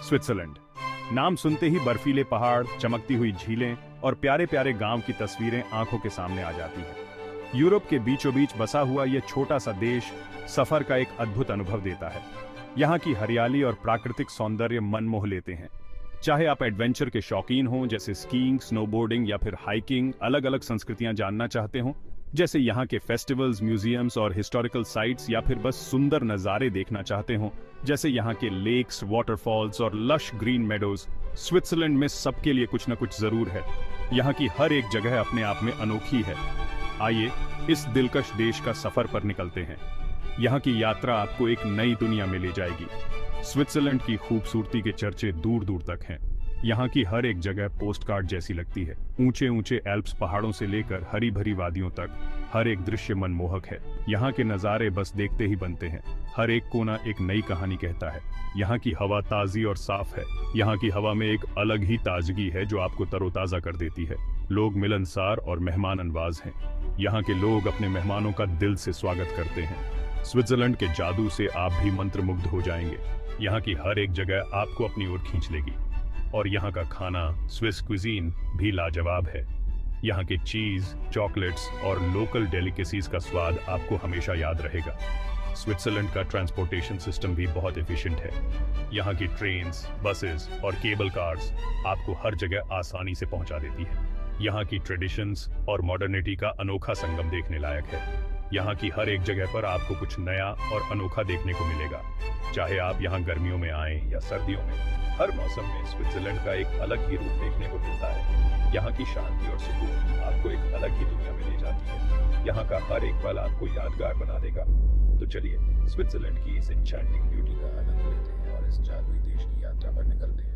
Switzerland. नाम सुनते ही बर्फीले पहाड़, चमकती हुई झीलें और प्यारे प्यारे गांव की तस्वीरें आंखों के सामने आ जाती हैं। यूरोप के बीचों बीच बसा हुआ यह छोटा सा देश सफर का एक अद्भुत अनुभव देता है। यहाँ की हरियाली और प्राकृतिक सौंदर्य मन मोह लेते हैं। चाहे आप एडवेंचर के शौकीन हों जैसे स्कीइंग, स्नोबोर्डिंग या फिर हाइकिंग, अलग अलग संस्कृतियां जानना चाहते हों जैसे यहाँ के फेस्टिवल्स, म्यूजियम्स और हिस्टोरिकल साइट्स, या फिर बस सुंदर नज़ारे देखना चाहते हों जैसे यहाँ के लेक्स, वाटरफॉल्स और लश ग्रीन मेडोज, स्विट्जरलैंड में सबके लिए कुछ न कुछ जरूर है। यहाँ की हर एक जगह अपने आप में अनोखी है। आइए इस दिलकश देश का सफर पर निकलते हैं। यहाँ की यात्रा आपको एक नई दुनिया में ले जाएगी। स्विट्जरलैंड की खूबसूरती के चर्चे दूर दूर तक हैं। यहाँ की हर एक जगह पोस्टकार्ड जैसी लगती है। ऊंचे ऊंचे एल्प्स पहाड़ों से लेकर हरी भरी वादियों तक हर एक दृश्य मनमोहक है। यहाँ के नज़ारे बस देखते ही बनते हैं। हर एक कोना एक नई कहानी कहता है। यहाँ की हवा ताज़ी और साफ है। यहाँ की हवा में एक अलग ही ताजगी है जो आपको तरोताज़ा कर देती है। लोग मिलनसार और मेहमान नवाज हैं। यहाँ के लोग अपने मेहमानों का दिल से स्वागत करते हैं। स्विट्जरलैंड के जादू से आप भी मंत्रमुग्ध हो जाएंगे। यहाँ की हर एक जगह आपको अपनी ओर खींच लेगी। और यहाँ का खाना, स्विस क्विजीन भी लाजवाब है। यहाँ के चीज, चॉकलेट्स और लोकल डेलिकेसीज का स्वाद आपको हमेशा याद रहेगा। स्विट्जरलैंड का ट्रांसपोर्टेशन सिस्टम भी बहुत एफिशिएंट है। यहाँ की ट्रेन्स, बसेस और केबल कार्स आपको हर जगह आसानी से पहुँचा देती है। यहाँ की ट्रेडिशंस और मॉडर्निटी का अनोखा संगम देखने लायक है। यहाँ की हर एक जगह पर आपको कुछ नया और अनोखा देखने को मिलेगा। चाहे आप यहाँ गर्मियों में आएं या सर्दियों में, हर मौसम में स्विट्जरलैंड का एक अलग ही रूप देखने को मिलता है। यहाँ की शांति और सुकून आपको एक अलग ही दुनिया में ले जाती है। यहाँ का हर एक पल आपको यादगार बना देगा। तो चलिए स्विट्जरलैंड की इस एन्चेंटिंग ब्यूटी का आनंद लेते हैं और इस जादुई देश की यात्रा पर निकलते हैं।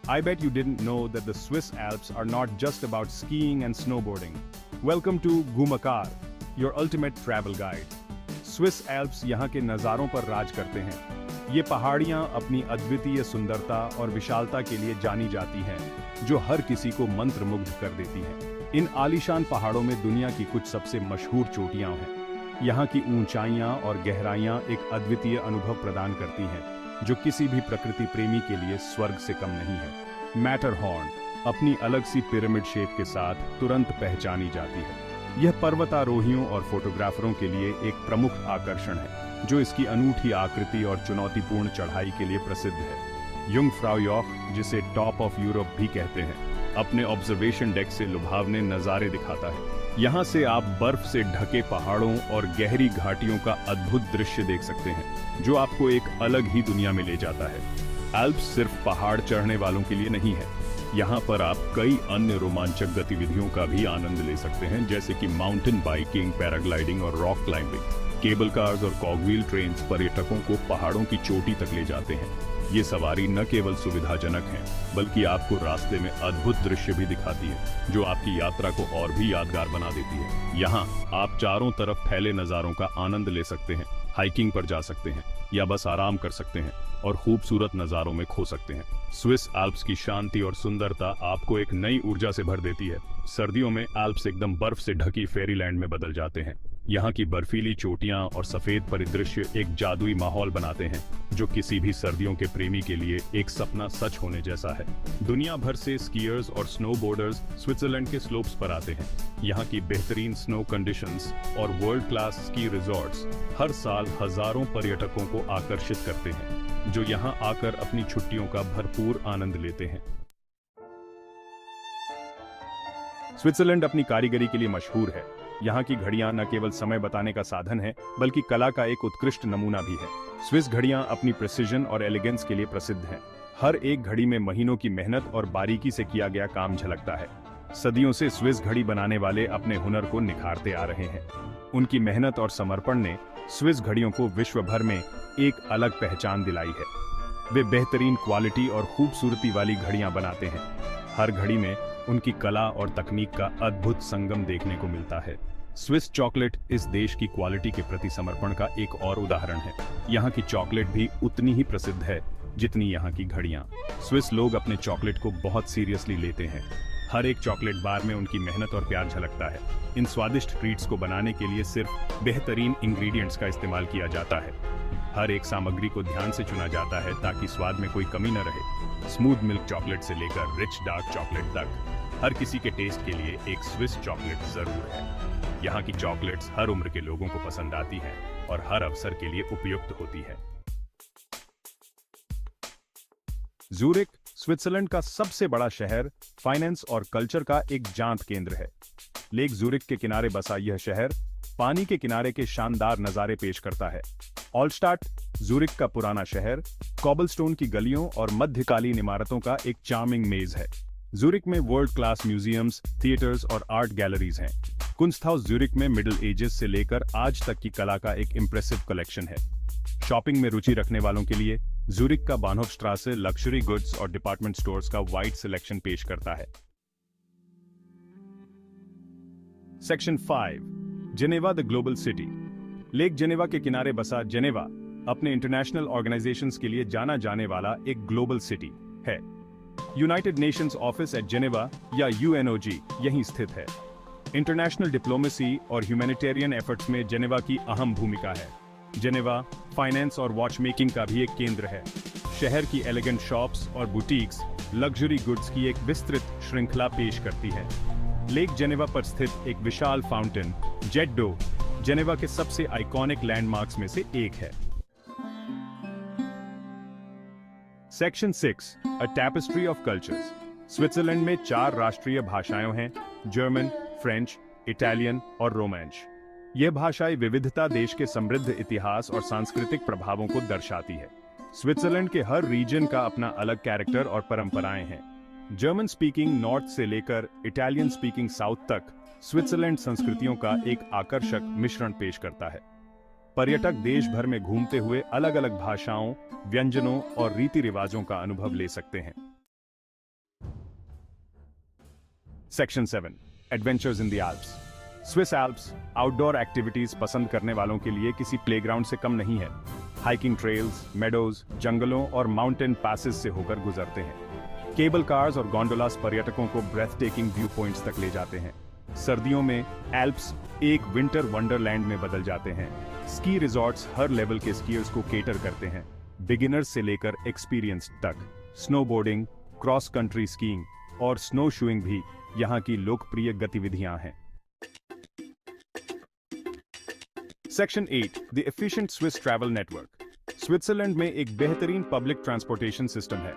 I bet you didn't know that the Swiss Alps are not just about skiing and snowboarding. Welcome to Gumakar, your ultimate travel guide. Swiss Alps यहाँ के नज़ारों पर राज करते हैं। ये पहाड़ियाँ अपनी अद्वितीय सुंदरता और विशालता के लिए जानी जाती हैं, जो हर किसी को मंत्रमुग्ध कर देती हैं। इन आलीशान पहाड़ों में दुनिया की कुछ सबसे मशहूर चोटियाँ हैं। यहाँ की ऊंचाइयाँ और गहराइयाँ एक अद्वितीय अनुभव प्रदान करती हैं, जो किसी भी प्रकृति प्रेमी के लिए स्वर्ग से कम नहीं है। मैटरहॉर्न अपनी अलग सी पिरामिड शेप के साथ तुरंत पहचानी जाती है। यह पर्वतारोहियों और फोटोग्राफरों के लिए एक प्रमुख आकर्षण है, जो इसकी अनूठी आकृति और चुनौतीपूर्ण चढ़ाई के लिए प्रसिद्ध है। युंगफ्राउ यॉख, जिसे टॉप ऑफ यूरोप भी कहते हैं, अपने ऑब्जर्वेशन डेक से लुभावने नज़ारे दिखाता है। यहाँ से आप बर्फ से ढके पहाड़ों और गहरी घाटियों का अद्भुत दृश्य देख सकते हैं, जो आपको एक अलग ही दुनिया में ले जाता है। एल्प्स सिर्फ पहाड़ चढ़ने वालों के लिए नहीं है। यहाँ पर आप कई अन्य रोमांचक गतिविधियों का भी आनंद ले सकते हैं, जैसे कि माउंटेन बाइकिंग, पैराग्लाइडिंग और रॉक क्लाइंबिंग। केबल कार्स और कॉगव्हील ट्रेन्स पर्यटकों को पहाड़ों की चोटी तक ले जाते हैं। ये सवारी न केवल सुविधाजनक है, बल्कि आपको रास्ते में अद्भुत दृश्य भी दिखाती है, जो आपकी यात्रा को और भी यादगार बना देती है। यहाँ आप चारों तरफ फैले नज़ारों का आनंद ले सकते हैं, हाइकिंग पर जा सकते हैं या बस आराम कर सकते हैं और खूबसूरत नज़ारों में खो सकते हैं। स्विस एल्प्स की शांति और सुंदरता आपको एक नई ऊर्जा से भर देती है। सर्दियों में एल्प्स एकदम बर्फ से ढकी फेरीलैंड में बदल जाते हैं। यहाँ की बर्फीली चोटियां और सफेद परिदृश्य एक जादुई माहौल बनाते हैं, जो किसी भी सर्दियों के प्रेमी के लिए एक सपना सच होने जैसा है। दुनिया भर से स्कीयर्स और स्नोबोर्डर्स स्विट्जरलैंड के स्लोप्स पर आते हैं। यहाँ की बेहतरीन स्नो कंडीशंस और वर्ल्ड क्लास स्की रिजॉर्ट्स हर साल हजारों पर्यटकों को आकर्षित करते हैं, जो यहाँ आकर अपनी छुट्टियों का भरपूर आनंद लेते हैं। स्विट्जरलैंड अपनी कारीगरी के लिए मशहूर है। यहाँ की घड़ियां न केवल समय बताने का साधन है, बल्कि कला का एक उत्कृष्ट नमूना भी है। स्विस घड़ियां अपनी प्रिसिजन और एलिगेंस के लिए प्रसिद्ध हैं। हर एक घड़ी में महीनों की मेहनत और बारीकी से किया गया काम झलकता है। सदियों से स्विस घड़ी बनाने वाले अपने हुनर को निखारते आ रहे हैं। उनकी मेहनत और समर्पण ने स्विस घड़ियों को विश्व भर में एक अलग पहचान दिलाई है। वे बेहतरीन क्वालिटी और खूबसूरती वाली घड़ियां बनाते हैं। हर घड़ी में उनकी कला और तकनीक का अद्भुत संगम देखने को मिलता है। स्विस चॉकलेट इस देश की क्वालिटी के प्रति समर्पण का एक और उदाहरण है। यहाँ की चॉकलेट भी उतनी ही प्रसिद्ध है जितनी यहाँ की घड़ियाँ। स्विस लोग अपने चॉकलेट को बहुत सीरियसली लेते हैं। हर एक चॉकलेट बार में उनकी मेहनत और प्यार झलकता है। इन स्वादिष्ट ट्रीट्स को बनाने के लिए सिर्फ बेहतरीन इंग्रेडिएंट्स का इस्तेमाल किया जाता है। हर एक सामग्री को ध्यान से चुना जाता है ताकि स्वाद में कोई कमी न रहे। स्मूथ मिल्क चॉकलेट से लेकर रिच डार्क चॉकलेट तक हर किसी के टेस्ट के लिए एक स्विस चॉकलेट जरूर है। यहाँ की चॉकलेट्स हर उम्र के लोगों को पसंद आती हैं और हर अवसर के लिए उपयुक्त होती है। ज़ूरिक स्विट्जरलैंड का सबसे बड़ा शहर, फाइनेंस और कल्चर का एक जांत केंद्र है। लेक ज़ूरिक के किनारे बसा यह शहर पानी के किनारे के शानदार नजारे पेश करता है। ऑलस्टाट ज़ूरिक का पुराना शहर, कॉबलस्टोन की गलियों और मध्यकालीन इमारतों का एक चार्मिंग मेज है। ज़ूरिक में वर्ल्ड क्लास म्यूजियम्स, थिएटर्स और आर्ट गैलरीज हैं। कुंस्टहाउस ज़ूरिक में मिडिल एजेस से लेकर आज तक की कला का एक इंप्रेसिव कलेक्शन है। शॉपिंग में रुचि रखने वालों के लिए ज़ूरिक का बानहोफस्ट्रासे लग्जरी गुड्स और डिपार्टमेंट स्टोर्स का वाइड सिलेक्शन पेश करता है। Section 5, Geneva the global city. Lake Geneva के किनारे बसा जेनेवा अपने इंटरनेशनल ऑर्गेनाइजेशंस के लिए जाना जाने वाला एक ग्लोबल सिटी है। United Nations office at Geneva या UNOG यहीं स्थित है। इंटरनेशनल डिप्लोमेसी और ह्यूमैनिटेरियन एफर्ट्स में जेनेवा की अहम भूमिका है। जेनेवा फाइनेंस और वॉच मेकिंग का भी एक केंद्र है। शहर की एलिगेंट शॉप्स और बुटीक्स लग्जरी गुड्स की एक विस्तृत श्रृंखला पेश करती है। लेक जेनेवा पर स्थित एक विशाल फाउंटेन जेट डो जेनेवा के सबसे आइकॉनिक लैंडमार्क्स में से एक है। Section 6, a tapestry of cultures. Switzerland में 4 राष्ट्रीय भाषाएं हैं, जर्मन, फ्रेंच, इटालियन और रोमांच। यह भाषाएं विविधता देश के समृद्ध इतिहास और सांस्कृतिक प्रभावों को दर्शाती है। स्विट्जरलैंड के हर रीजन का अपना अलग कैरेक्टर और परंपराएं हैं। जर्मन स्पीकिंग नॉर्थ से लेकर इटालियन स्पीकिंग साउथ तक स्विट्जरलैंड संस्कृतियों का एक आकर्षक मिश्रण पेश करता है। पर्यटक देश भर में घूमते हुए अलग अलग भाषाओं, व्यंजनों और रीति रिवाजों का अनुभव ले सकते हैं। Section 7, adventures in the Alps. Swiss Alps outdoor activities पसंद करने वालों के लिए किसी प्लेग्राउंड से कम नहीं है। हाइकिंग ट्रेल्स, मेडोज, जंगलों और माउंटेन पैसेज से होकर गुजरते हैं। केबल कार्स और गोंडोलास पर्यटकों को ब्रेथ टेकिंग व्यू पॉइंट्स तक ले जाते हैं। सर्दियों में एल्प्स एक विंटर वंडरलैंड में बदल जाते हैं। स्की रिजॉर्ट्स हर लेवल के स्कीयर्स को केटर करते हैं, बिगिनर्स से लेकर एक्सपीरियंस्ड तक। स्नोबोर्डिंग, क्रॉस कंट्री स्कीइंग और स्नो शूइंग भी यहाँ की लोकप्रिय गतिविधियां हैं। Section 8, the efficient Swiss travel network. Switzerland में एक बेहतरीन पब्लिक ट्रांसपोर्टेशन सिस्टम है।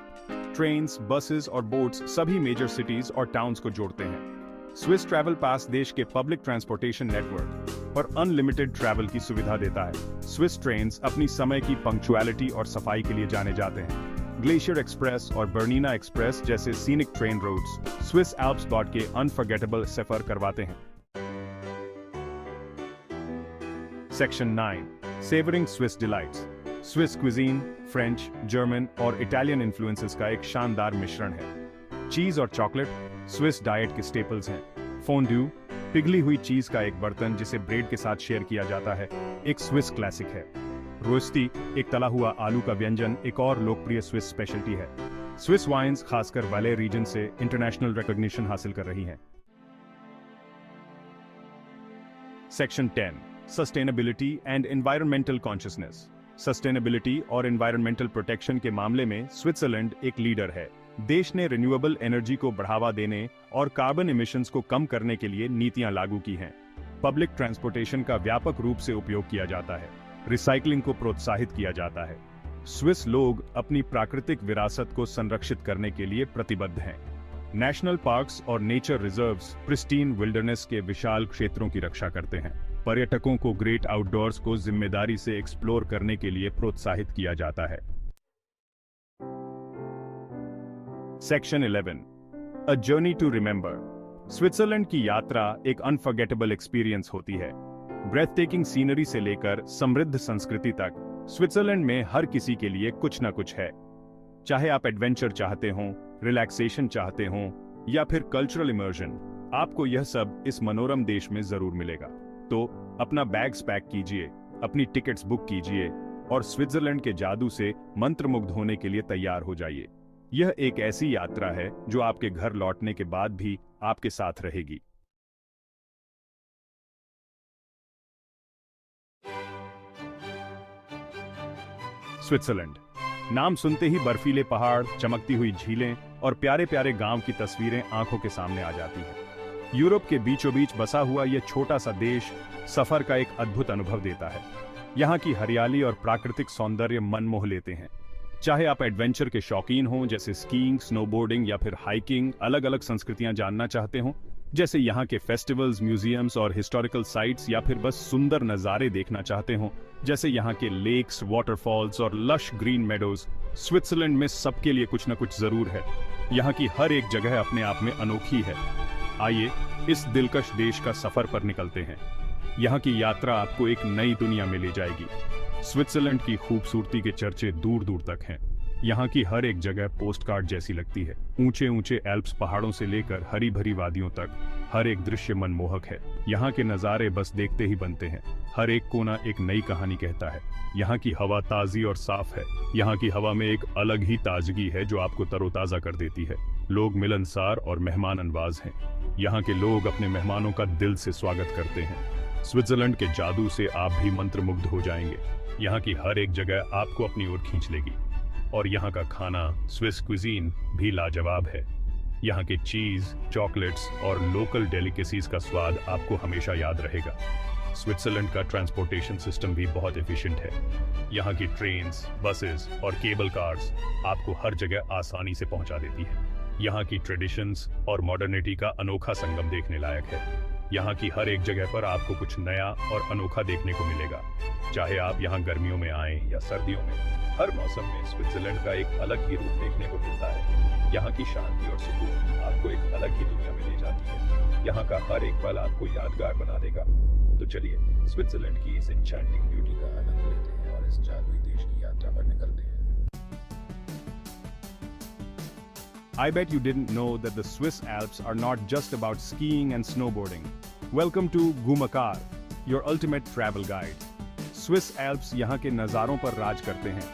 ट्रेन्स, बसेस और बोट्स सभी मेजर सिटीज और टाउन्स को जोड़ते हैं। स्विस ट्रैवल पास देश के पब्लिक ट्रांसपोर्टेशन नेटवर्क और अनलिमिटेड ट्रैवल की सुविधा देता है। स्विस ट्रेन्स अपनी समय की पंक्चुअलिटी और सफाई के लिए जाने जाते हैं। ग्लेशियर एक्सप्रेस और बर्नीना एक्सप्रेस जैसे scenic train routes Swiss Alps बॉट के अनफॉरगेटेबल सफर करवाते हैं। Section 9, savouring Swiss delights. Swiss cuisine French, German और इटालियन इन्फ्लुएंसेस का एक शानदार मिश्रण है। चीज और चॉकलेट स्विस डाइट के स्टेपल्स हैं। फोंड्यू, पिघली हुई चीज का एक बर्तन जिसे ब्रेड के साथ शेयर किया जाता है, एक स्विस क्लासिक है। रोस्टी, एक तला हुआ आलू का व्यंजन, एक और लोकप्रिय स्विस स्पेशलिटी है। स्विस वाइन्स खासकर वाले रीजन से इंटरनेशनल रिकॉग्निशन हासिल कर रही हैं। Section 10, sustainability and environmental consciousness. Sustainability और एनवायरमेंटल प्रोटेक्शन के मामले में स्विट्जरलैंड एक लीडर है। देश ने रिन्यूएबल एनर्जी को बढ़ावा देने और कार्बन इमिशंस को कम करने के लिए नीतियां लागू की हैं। पब्लिक ट्रांसपोर्टेशन का व्यापक रूप से उपयोग किया जाता है। रिसाइकलिंग को प्रोत्साहित किया जाता है। स्विस लोग अपनी प्राकृतिक विरासत को संरक्षित करने के लिए प्रतिबद्ध हैं। नेशनल पार्क्स और नेचर रिजर्व्स प्रिस्टीन विल्डरनेस के विशाल क्षेत्रों की रक्षा करते हैं। पर्यटकों को ग्रेट आउटडोर्स को जिम्मेदारी से एक्सप्लोर करने के लिए प्रोत्साहित किया जाता है। Section 11, a journey to remember. Switzerland की यात्रा एक अनफॉरगेटेबल एक्सपीरियंस होती है। ब्रेथ टेकिंग सीनरी से लेकर समृद्ध संस्कृति तक स्विट्जरलैंड में हर किसी के लिए कुछ ना कुछ है। चाहे आप एडवेंचर चाहते हों, रिलैक्सेशन चाहते हों या फिर कल्चरल इमर्जन, आपको यह सब इस मनोरम देश में जरूर मिलेगा। तो अपना बैग्स पैक कीजिए, अपनी टिकट्स बुक कीजिए और स्विट्जरलैंड के जादू से मंत्रमुग्ध होने के लिए तैयार हो जाइए। यह एक ऐसी यात्रा है जो आपके घर लौटने के बाद भी आपके साथ रहेगी। स्विट्जरलैंड। नाम सुनते ही बर्फीले पहाड़, चमकती हुई झीलें और प्यारे प्यारे गांव की तस्वीरें आंखों के सामने आ जाती हैं। यूरोप के बीचों बीच बसा हुआ यह छोटा सा देश सफर का एक अद्भुत अनुभव देता है। यहाँ की हरियाली और प्राकृतिक सौंदर्य मन मोह लेते हैं। चाहे आप एडवेंचर के शौकीन हों, जैसे स्कीइंग, स्नोबोर्डिंग या फिर हाइकिंग, अलग अलग संस्कृतियां जानना चाहते हों, जैसे यहाँ के फेस्टिवल्स, म्यूजियम्स और हिस्टोरिकल साइट्स, या फिर बस सुंदर नज़ारे देखना चाहते हों, जैसे यहाँ के लेक्स, वाटरफॉल्स और लश ग्रीन मेडोज, स्विट्जरलैंड में सबके लिए कुछ न कुछ जरूर है। यहाँ की हर एक जगह अपने आप में अनोखी है। आइए इस दिलकश देश का सफर पर निकलते हैं। यहाँ की यात्रा आपको एक नई दुनिया में ले जाएगी। स्विट्जरलैंड की खूबसूरती के चर्चे दूर दूर तक हैं। यहाँ की हर एक जगह पोस्टकार्ड जैसी लगती है। ऊंचे ऊंचे एल्प्स पहाड़ों से लेकर हरी भरी वादियों तक हर एक दृश्य मनमोहक है। यहाँ के नज़ारे बस देखते ही बनते हैं। हर एक कोना एक नई कहानी कहता है। यहाँ की हवा ताज़ी और साफ है। यहाँ की हवा में एक अलग ही ताजगी है जो आपको तरोताज़ा कर देती है। लोग मिलनसार और मेहमान नवाज हैं। यहाँ के लोग अपने मेहमानों का दिल से स्वागत करते हैं। स्विट्जरलैंड के जादू से आप भी मंत्रमुग्ध हो जाएंगे। यहाँ की हर एक जगह आपको अपनी ओर खींच लेगी। और यहाँ का खाना, स्विस क्विजीन भी लाजवाब है। यहाँ के चीज, चॉकलेट्स और लोकल डेलिकेसीज का स्वाद आपको हमेशा याद रहेगा। स्विट्जरलैंड का ट्रांसपोर्टेशन सिस्टम भी बहुत एफिशिएंट है। यहाँ की ट्रेन्स, बसेस और केबल कार्स आपको हर जगह आसानी से पहुँचा देती है। यहाँ की ट्रेडिशंस और मॉडर्निटी का अनोखा संगम देखने लायक है। यहाँ की हर एक जगह पर आपको कुछ नया और अनोखा देखने को मिलेगा। चाहे आप यहाँ गर्मियों में आएं या सर्दियों में, हर मौसम में स्विट्जरलैंड का एक अलग ही रूप देखने को मिलता है। यहाँ की शांति और सुकून आपको एक अलग ही दुनिया में ले जाती है। यहाँ का हर एक पल आपको यादगार बना देगा। तो चलिए स्विट्जरलैंड की इस एन्चेंटिंग ब्यूटी का आनंद लेते हैं और इस जादुई देश की यात्रा पर निकलते हैं। I bet you didn't know that the Swiss Alps are not just about skiing and snowboarding. Welcome to Gumakar, your ultimate travel guide. Swiss Alps यहाँ के नज़ारों पर राज करते हैं।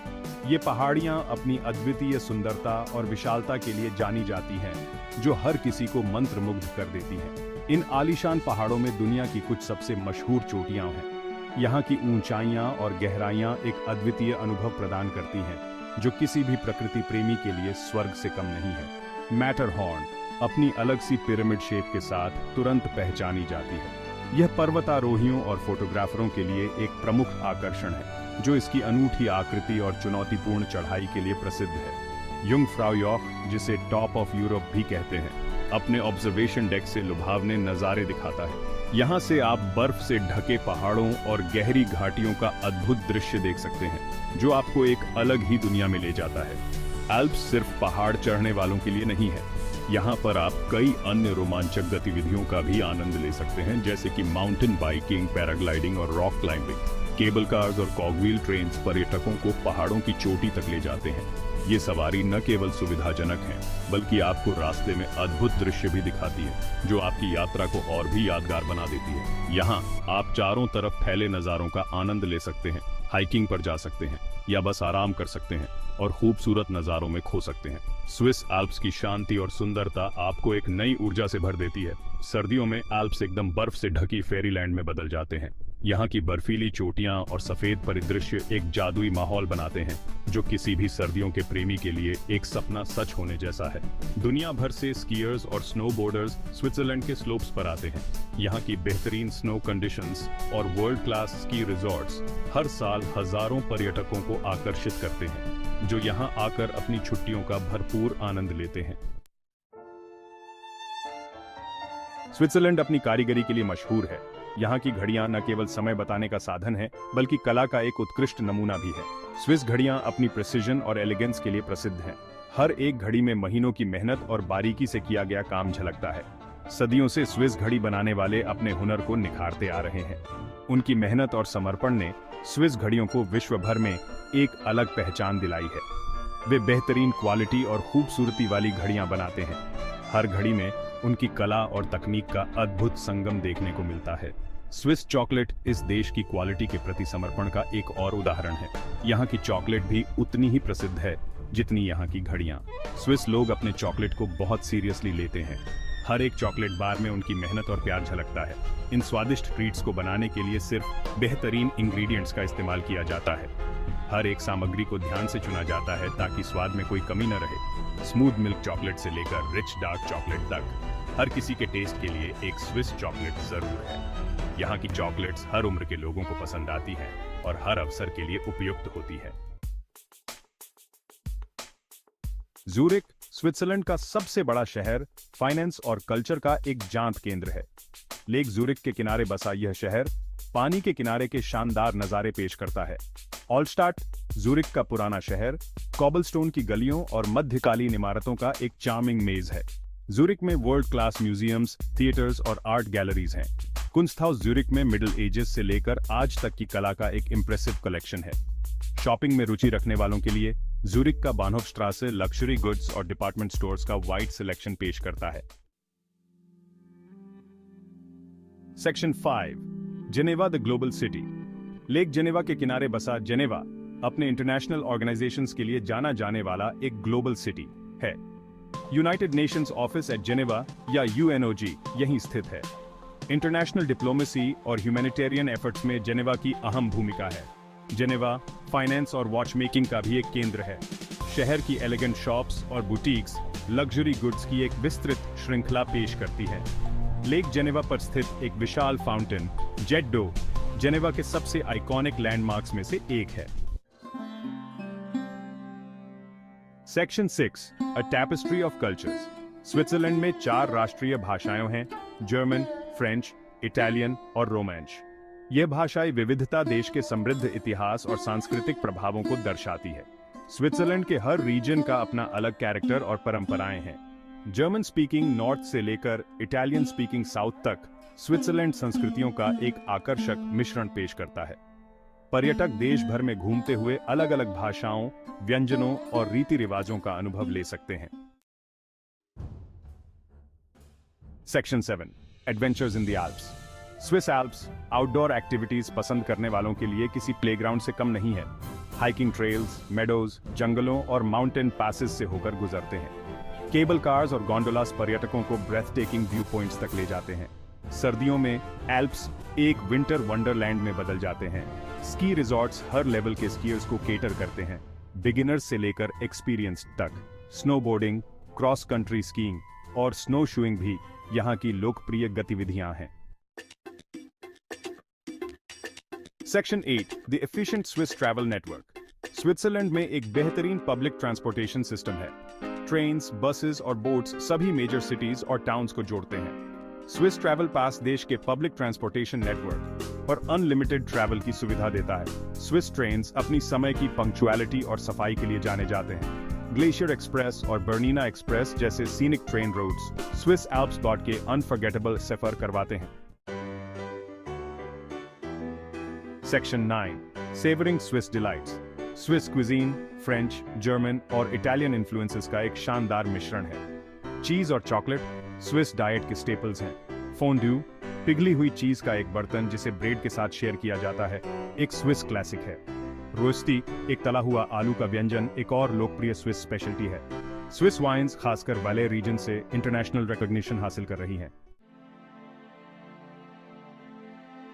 ये पहाड़ियाँ अपनी अद्वितीय सुंदरता और विशालता के लिए जानी जाती हैं, जो हर किसी को मंत्रमुग्ध कर देती हैं। इन आलीशान पहाड़ों में दुनिया की कुछ सबसे मशहूर चोटियाँ हैं। यहाँ की ऊंचाइयाँ और गहराइयाँ एक अद्वितीय अनुभव प्रदान करती हैं, जो किसी भी प्रकृति प्रेमी के लिए स्वर्ग से कम नहीं है। मैटरहॉर्न अपनी अलग सी पिरामिड शेप के साथ तुरंत पहचानी जाती है। यह पर्वतारोहियों और फोटोग्राफरों के लिए एक प्रमुख आकर्षण है, जो इसकी अनूठी आकृति और चुनौतीपूर्ण चढ़ाई के लिए प्रसिद्ध है। युंगफ्राउ यॉख, जिसे टॉप ऑफ यूरोप भी कहते हैं, अपने ऑब्जर्वेशन डेक से लुभावने नज़ारे दिखाता है। यहाँ से आप बर्फ से ढके पहाड़ों और गहरी घाटियों का अद्भुत दृश्य देख सकते हैं, जो आपको एक अलग ही दुनिया में ले जाता है। एल्प्स सिर्फ पहाड़ चढ़ने वालों के लिए नहीं है। यहाँ पर आप कई अन्य रोमांचक गतिविधियों का भी आनंद ले सकते हैं, जैसे कि माउंटेन बाइकिंग, पैराग्लाइडिंग और रॉक क्लाइंबिंग। केबल कार्स और कॉगव्हील ट्रेन्स पर्यटकों को पहाड़ों की चोटी तक ले जाते हैं। ये सवारी न केवल सुविधाजनक है, बल्कि आपको रास्ते में अद्भुत दृश्य भी दिखाती है, जो आपकी यात्रा को और भी यादगार बना देती है। यहाँ आप चारों तरफ फैले नज़ारों का आनंद ले सकते हैं, हाइकिंग पर जा सकते हैं या बस आराम कर सकते हैं और खूबसूरत नज़ारों में खो सकते हैं। स्विस एल्प्स की शांति और सुंदरता आपको एक नई ऊर्जा से भर देती है। सर्दियों में एल्प्स एकदम बर्फ से ढकी फेरीलैंड में बदल जाते हैं। यहाँ की बर्फीली चोटियाँ और सफेद परिदृश्य एक जादुई माहौल बनाते हैं, जो किसी भी सर्दियों के प्रेमी के लिए एक सपना सच होने जैसा है। दुनिया भर से स्कीयर्स और स्नोबोर्डर्स स्विट्जरलैंड के स्लोप्स पर आते हैं। यहाँ की बेहतरीन स्नो कंडीशंस और वर्ल्ड क्लास स्की रिजॉर्ट्स हर साल हजारों पर्यटकों को आकर्षित करते हैं, जो यहाँ आकर अपनी छुट्टियों का भरपूर आनंद लेते हैं। स्विट्जरलैंड अपनी कारीगरी के लिए मशहूर है। यहाँ की घड़ियां न केवल समय बताने का साधन है, बल्कि कला का एक उत्कृष्ट नमूना भी है। स्विस घड़ियां अपनी प्रिसिजन और एलिगेंस के लिए प्रसिद्ध हैं। हर एक घड़ी में महीनों की मेहनत और बारीकी से किया गया काम झलकता है। सदियों से स्विस घड़ी बनाने वाले अपने हुनर को निखारते आ रहे हैं। उनकी मेहनत और समर्पण ने स्विस घड़ियों को विश्व भर में एक अलग पहचान दिलाई है। वे बेहतरीन क्वालिटी और खूबसूरती वाली घड़ियां बनाते हैं। हर घड़ी में उनकी कला और तकनीक का अद्भुत संगम देखने को मिलता है। स्विस चॉकलेट इस देश की क्वालिटी के प्रति समर्पण का एक और उदाहरण है। यहाँ की चॉकलेट भी उतनी ही प्रसिद्ध है जितनी यहाँ की घड़ियाँ। स्विस लोग अपने चॉकलेट को बहुत सीरियसली लेते हैं। हर एक चॉकलेट बार में उनकी मेहनत और प्यार झलकता है। इन स्वादिष्ट ट्रीट्स को बनाने के लिए सिर्फ बेहतरीन इंग्रेडिएंट्स का इस्तेमाल किया जाता है। हर एक सामग्री को ध्यान से चुना जाता है ताकि स्वाद में कोई कमी न रहे। स्मूथ मिल्क चॉकलेट से लेकर रिच डार्क चॉकलेट तक हर किसी के टेस्ट के लिए एक स्विस चॉकलेट जरूर है। यहाँ की चॉकलेट्स हर उम्र के लोगों को पसंद आती हैं और हर अवसर के लिए उपयुक्त होती है। ज़ूरिक स्विट्जरलैंड का सबसे बड़ा शहर, फाइनेंस और कल्चर का एक जांत केंद्र है। लेक ज़ूरिक के किनारे बसा यह शहर पानी के किनारे के शानदार नजारे पेश करता है। ऑलस्टाट ज़ूरिक का पुराना शहर कॉबलस्टोन की गलियों और मध्यकालीन इमारतों का एक चार्मिंग मेज है। ज़ूरिक में वर्ल्ड क्लास म्यूजियम्स, थिएटर्स और आर्ट गैलरीज हैं। कुंस्टहाउस ज़ूरिक में मिडिल एजेस से लेकर आज तक की कला का एक इम्प्रेसिव कलेक्शन है। शॉपिंग में रुचि रखने वालों के लिए ज़ूरिक का बानहोफस्ट्रासे लक्जरी गुड्स और डिपार्टमेंट स्टोर्स का वाइड सिलेक्शन पेश करता है। Section 5, Geneva the global city. Lake Geneva के किनारे बसा जेनेवा अपने इंटरनेशनल ऑर्गेनाइजेशंस के लिए जाना जाने वाला एक ग्लोबल सिटी है। United Nations office at Geneva या UNOG यहीं स्थित है। इंटरनेशनल डिप्लोमेसी और ह्यूमैनिटेरियन एफर्ट्स में जेनेवा की अहम भूमिका है। जेनेवा फाइनेंस और वॉच मेकिंग का भी एक केंद्र है। शहर की एलिगेंट शॉप्स और बुटीक्स लग्जरी गुड्स की एक विस्तृत श्रृंखला पेश करती है। लेक जेनेवा पर स्थित एक विशाल फाउंटेन जेट डो जेनेवा के सबसे आइकॉनिक लैंडमार्क्स में से एक है। Section 6, a tapestry of cultures. Switzerland में 4 राष्ट्रीय भाषाएं हैं, जर्मन, फ्रेंच, इटालियन और रोमांच। यह भाषाई विविधता देश के समृद्ध इतिहास और सांस्कृतिक प्रभावों को दर्शाती है। स्विट्जरलैंड के हर रीजन का अपना अलग कैरेक्टर और परंपराएं हैं। जर्मन स्पीकिंग नॉर्थ से लेकर इटालियन स्पीकिंग साउथ तक स्विट्जरलैंड संस्कृतियों का एक आकर्षक मिश्रण पेश करता है। पर्यटक देश भर में घूमते हुए अलग अलग भाषाओं, व्यंजनों और रीति रिवाजों का अनुभव ले सकते हैं। Section 7, adventures in the Alps. Swiss Alps outdoor activities पसंद करने वालों के लिए किसी प्लेग्राउंड से कम नहीं है। हाइकिंग ट्रेल्स, मेडोज, जंगलों और माउंटेन पैसेज से होकर गुजरते हैं। केबल कार्स और गोंडोलास पर्यटकों को ब्रेथ टेकिंग व्यू पॉइंट्स तक ले जाते हैं। सर्दियों में एल्प्स एक विंटर वंडरलैंड में बदल जाते हैं। स्की रिजॉर्ट्स हर लेवल के स्कीयर्स को केटर करते हैं, बिगिनर्स से लेकर एक्सपीरियंस तक। स्नोबोर्डिंग, क्रॉस कंट्री स्कीइंग और स्नो शूइंग भी यहाँ की लोकप्रिय गतिविधियां हैं। Section 8, the efficient Swiss travel network. Switzerland में एक बेहतरीन पब्लिक ट्रांसपोर्टेशन सिस्टम है। ट्रेन्स, बसेस और बोट्स सभी मेजर सिटीज और टाउन्स को जोड़ते हैं। स्विस ट्रैवल पास देश के पब्लिक ट्रांसपोर्टेशन नेटवर्क और अनलिमिटेड ट्रैवल की सुविधा देता है। स्विस ट्रेन्स अपनी समय की पंक्चुअलिटी और सफाई के लिए जाने जाते हैं। ग्लेशियर एक्सप्रेस और बर्नीना एक्सप्रेस जैसे scenic train routes Swiss Alps लौट के अनफॉरगेटेबल सफर करवाते हैं। Section 9, savouring Swiss delights. Swiss cuisine French, German और इटालियन इन्फ्लुएंसेस का एक शानदार मिश्रण है। चीज और चॉकलेट स्विस डाइट के स्टेपल्स हैं। फोंड्यू, पिघली हुई चीज का एक बर्तन जिसे ब्रेड के साथ शेयर किया जाता है, एक स्विस क्लासिक है। रोस्टी, एक तला हुआ आलू का व्यंजन, एक और लोकप्रिय स्विस स्पेशलिटी है। स्विस वाइन्स खासकर वैले रीजन से इंटरनेशनल रिकॉग्निशन हासिल कर रही हैं।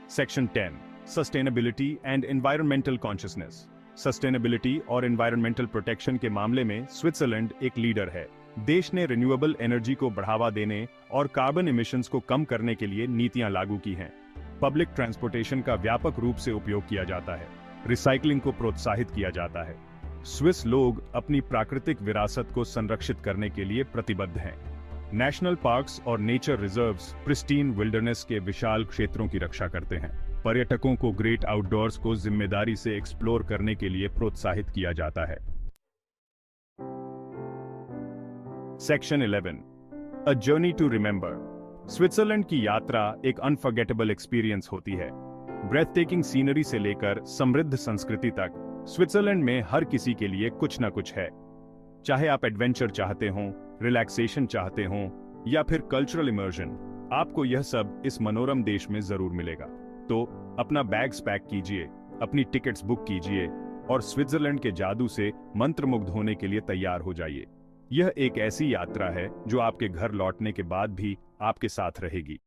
Section 10, sustainability and environmental consciousness. Sustainability और एनवायरमेंटल प्रोटेक्शन के मामले में स्विट्जरलैंड एक लीडर है। देश ने रिन्यूएबल एनर्जी को बढ़ावा देने और कार्बन इमिशंस को कम करने के लिए नीतियां लागू की हैं। पब्लिक ट्रांसपोर्टेशन का व्यापक रूप से उपयोग किया जाता है। रिसाइकलिंग को प्रोत्साहित किया जाता है। स्विस लोग अपनी प्राकृतिक विरासत को संरक्षित करने के लिए प्रतिबद्ध हैं। नेशनल पार्क्स और नेचर रिजर्व्स प्रिस्टीन विल्डरनेस के विशाल क्षेत्रों की रक्षा करते हैं। पर्यटकों को ग्रेट आउटडोर्स को जिम्मेदारी से एक्सप्लोर करने के लिए प्रोत्साहित किया जाता है। Section 11, a journey to remember. Switzerland की यात्रा एक अनफॉरगेटेबल एक्सपीरियंस होती है। ब्रेथ टेकिंग सीनरी से लेकर समृद्ध संस्कृति तक स्विट्जरलैंड में हर किसी के लिए कुछ न कुछ है। चाहे आप एडवेंचर चाहते हों, रिलैक्सेशन चाहते हों या फिर कल्चरल इमर्जन, आपको यह सब इस मनोरम देश में जरूर मिलेगा। तो अपना बैग्स पैक कीजिए, अपनी टिकट्स बुक कीजिए और स्विट्जरलैंड के जादू से मंत्रमुग्ध होने के लिए तैयार हो जाइए। यह एक ऐसी यात्रा है जो आपके घर लौटने के बाद भी आपके साथ रहेगी।